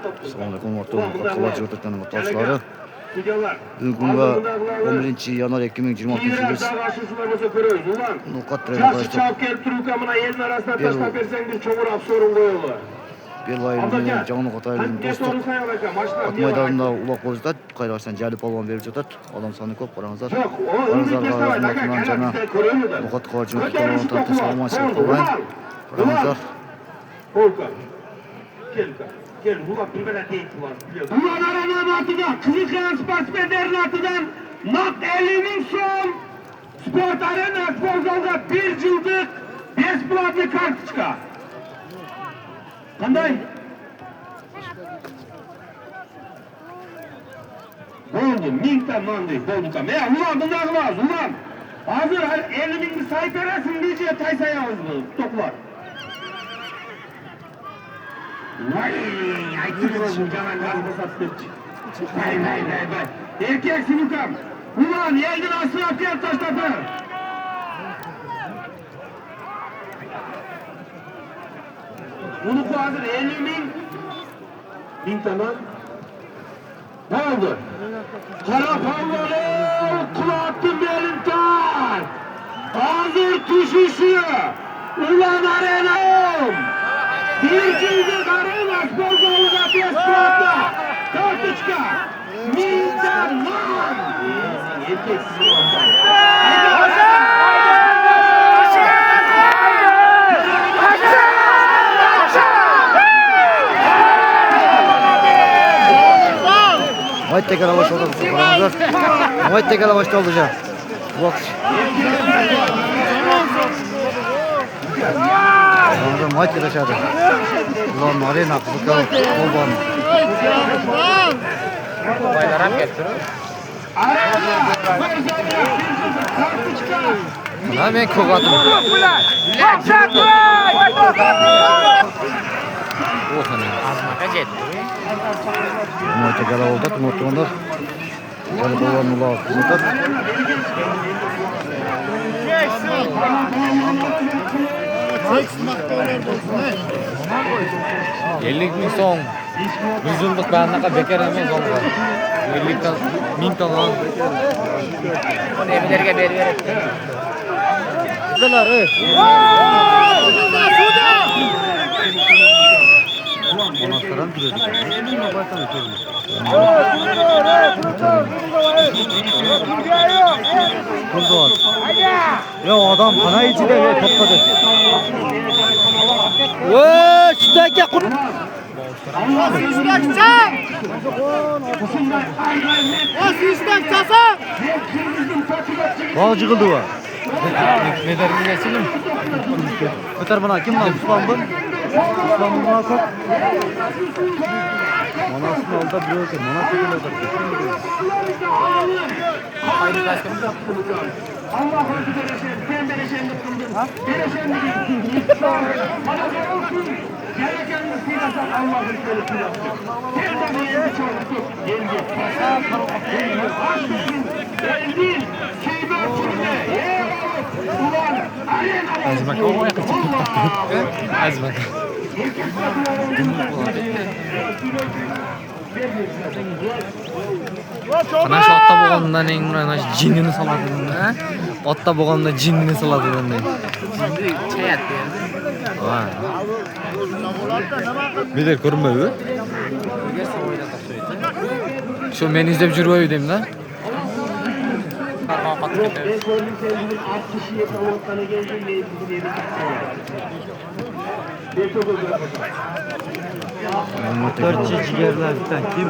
Assalomualaikum xabar o'tayotgan mutaxassislari. Bugungi 11-yanvar 2026 biz Nuqat Belayning Jonu Qotayning do'stlik ot maydonida uloq bo'ldi. Qayrashdan Jalil polvon berib o'tadi. Odam soni ko'p, qarangizlar. Qaringizlar, jana Nuqat qo'yib o'tadi. Salomon qarangizlar. Gel, bu bak bir tane teyit var. Ulan arana batıda, Kızılkaya Sportsmenlerin atıdan NAT 50'nin son Sport Arena spor zalda 1 yıllık besplatlı kartçıka. Kanday? Oldu, minkten mandı, oldu kam. Ulan bundan var, ulan. Hazır 50 bin sahip edersin diyeceğe taysaya ağzını, toplar. Vay, aytırmaz bu canan gazı sattırç. Vay. Erkek sinukam. Ulan yeldin asıl kıyat taşladı. Bunu hazır 50 bin tamam. Ne oldu? Kara pavlonu kulattın benim tar. Hazır düşüşü. Ulan arenam. Bir cildik arena spor zalıda Besplat'ta. Kartışka. Mintan lan. Erkeksiz oldu. Haydi tekrar başladı. Haydi tekrar başladı hocam. Bak. Hocam haydi tekrar başladı. Ulan arena kızıklar. Olban. Baylar hem getiriyor. Hemen kovadım. Azmaka jetti. Haydi tekrar oldu. Muhtemelen. Jalil polvon uloq qildi. Ellik ming so'm. 100 yillik banaqa bekor emas olgan. 50 ming to'g'on. Uni evlarga berib beradi. Bizlar, Onatlardan duruyordu. Kurdu. Ya adam bana içi de topladı. Vay, şuradaki kur. Bağcı kıldı var. Ne derim geçelim? Öter bana kim lan? Osman bu. Osman bu muhakkak. Manasını aldı biliyor ki. Manasını aldı. Haydi başkanım. Allah razı olsun. Ben bereşenlik kıldım. Bereşenlik gereken müslümanlar Allah'ın sözünü yaptı. Her zaman yeni çocuktu. Yeni. Geldin. Şeybe ulan. Azmaka olmaya kaçırdı. Azmaka. Ana şu otta bo'lgandan eng mana jinnini soladi. Otta bo'lganda jinnini soladi bunday. Jinni chayatdi. Ha. Bilir ko'rinmaydi. Shu men izlab yurib da. Motorchi jigarlardan kim?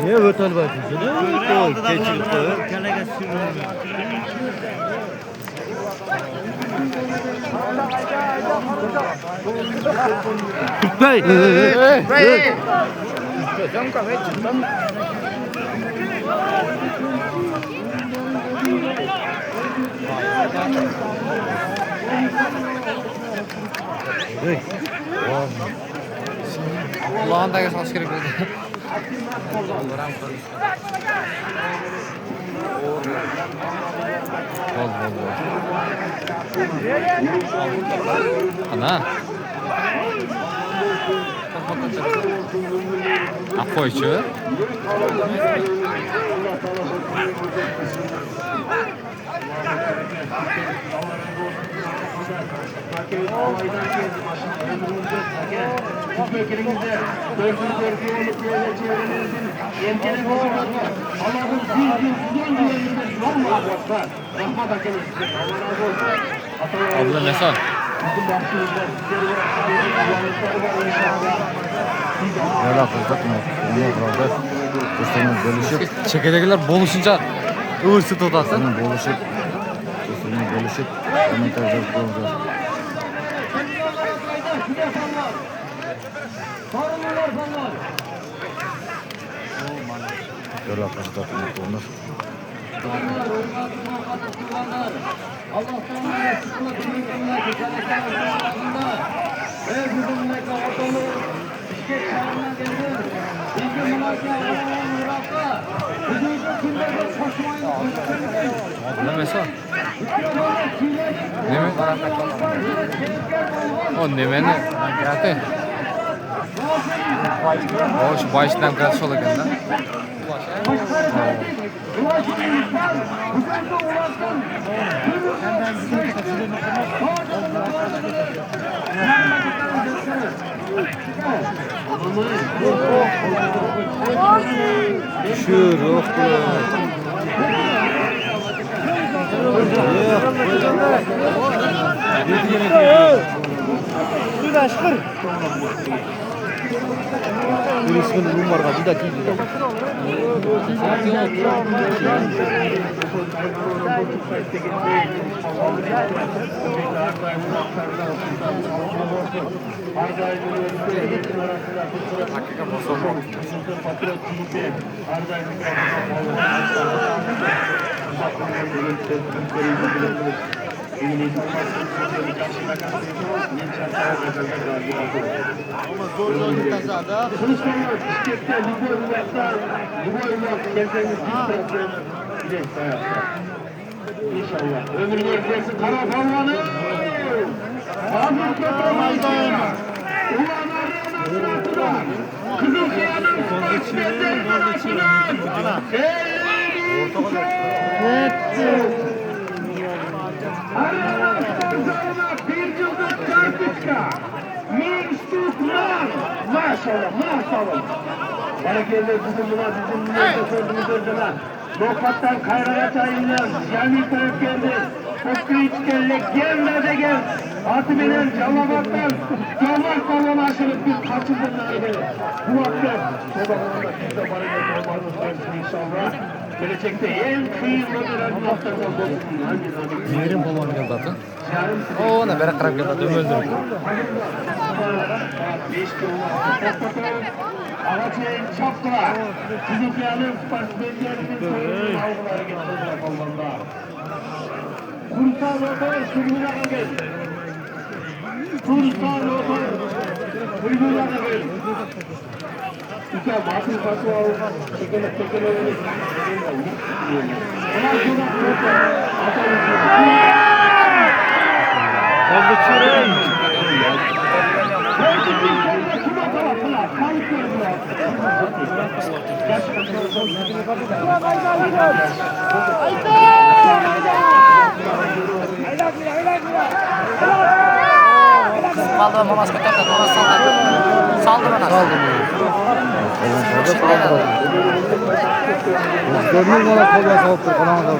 Niye ötel bakıyorsun? Geçirip koyuyor. Kalaga sürüyor. Bey. Bey. Kulağındaki saç gerek oldu. Oldu. Ana. Qo'ychi. Abla Meson. Yara kızdık mı? Onu burada üstüne bölüşüp Çekirdekler boluşunca ıvırsı tutasın. onu üstüne bölüşüp komentar yazıp koyacağız. Yara kızdık mı? Onlar. Abla Meson. Neme? O nemeni geldi. O şu baştan karşı olan da. Düşür, yok Turismin rumlarga bir de değil. İnşallah. Ömrü görmesi kara palvanı. Ahmet Köprü'nün Ulan Arı'nın atıran. Kızılkaya'nın Sportsmen'den atıran. Arı'nın bir yıldız kartışka. Minstutman. Maşallah. Hareketler bizimler sözümüz öldüler. Lokattan kayrana çayınlar, Cemil taraf geldi. Kukriçke legenda de gel. Atı binen Calabat'tan Cavak balonu aşırıp bir kaçırdılar beni. Bu akşam Sobalarında kimse para getirmez versin inşallah. Gelecekte en kıyımlı bir noktadan bozulun. Yerim balon geldi atın. O ne beri kırıp geldi öldü. Ağaçayın çapkılar. Kızılkaya'nın sportsmenlerinin soyunun algıları getirdiler Allah'ında. Kursal Rotor tribüne gel. Kursal Rotor tribüne gel. İki batıl batı al. Tekele öyle. Ona şuna Rotor. Oldu çürüm. Malda mamas katarda mamas saldı bana. Görünür bana kolay salıp bir kanal da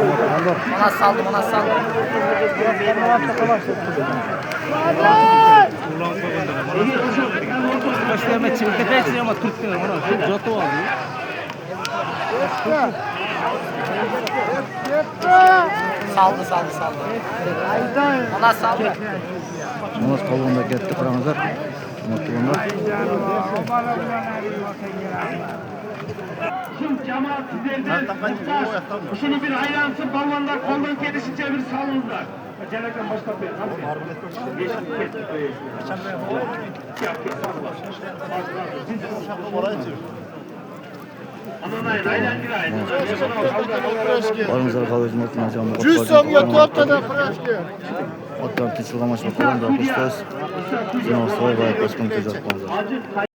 Manas saldı. Başlayama çimkete ama Türk diyor bana. Joto aldı. Saldı. Manas saldı. Namaz kolunda gitti karamazlar. Mutlu bunlar. Şimdi cemaat sizlerden muhtaç. Şimdi bir hayransın balonlar koldan gelişince bir salınızlar. Cenab-ı başka bir Barınızlar kahvecinin otuna canlı. 100 so'mga to'rttadan kurashga. Otlar tinchlig'amash maqolida qo'shtas. Jinoz Soyboyev Toshkentga jo'q qoldi.